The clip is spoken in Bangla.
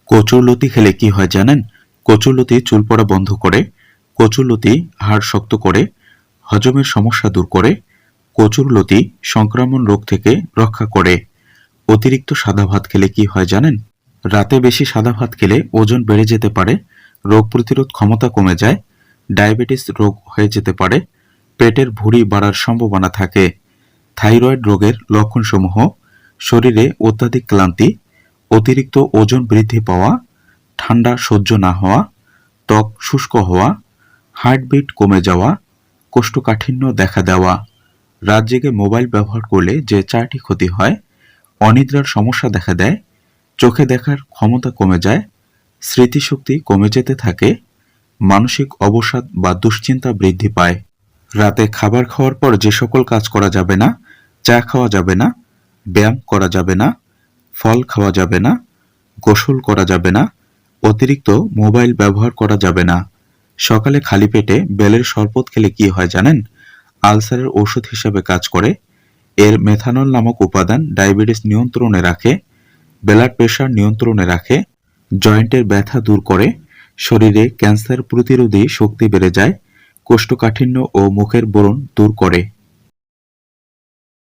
কচুরলতি খেলে কি হয় জানেন? কচুরলতি চুল পড়া বন্ধ করে, কচুরলতি হাড় শক্ত করে, হজমের সমস্যা দূর করে, কচুরলতি সংক্রমণ রোগ থেকে রক্ষা করে। অতিরিক্ত সাদা ভাত খেলে কি হয় জানেন? রাতে বেশি সাদা ভাত খেলে ওজন বেড়ে যেতে পারে, রোগ প্রতিরোধ ক্ষমতা কমে যায়, ডায়াবেটিস রোগ হয়ে যেতে পারে, পেটের ভুঁড়ি বাড়ার সম্ভাবনা থাকে। থাইরয়েড রোগের লক্ষণসমূহ: শরীরে অত্যাধিক ক্লান্তি, অতিরিক্ত ওজন বৃদ্ধি পাওয়া, ঠান্ডা সহ্য না হওয়া, ত্বক শুষ্ক হওয়া, হার্টবিট কমে যাওয়া, কোষ্ঠকাঠিন্য দেখা দেওয়া। রাত জেগে মোবাইল ব্যবহার করলে যে 4টি ক্ষতি হয়: অনিদ্রার সমস্যা দেখা দেয়, চোখে দেখার ক্ষমতা কমে যায়, স্মৃতিশক্তি কমে যেতে থাকে, মানসিক অবসাদ বা দুশ্চিন্তা বৃদ্ধি পায়। রাতে খাবার খাওয়ার পর যে সকল কাজ করা যাবে না: চা খাওয়া যাবে না, ব্যায়াম করা যাবে না, ফল খাওয়া যাবে না, গোসল করা যাবে না, অতিরিক্ত মোবাইল ব্যবহার করা যাবে না। সকালে খালি পেটে বেলের শরবত খেলে কি হয় জানেন? আলসারের ঔষধ হিসেবে কাজ করে। এর মেথানল নামক উপাদান ডায়াবেটিস নিয়ন্ত্রণে রাখে, ব্লাড প্রেশার নিয়ন্ত্রণে রাখে, জয়েন্টের ব্যথা দূর করে, শরীরে ক্যান্সার প্রতিরোধী শক্তি বেড়ে যায়, কোষ্ঠকাঠিন্য ও মুখের ব্রণ দূর করে।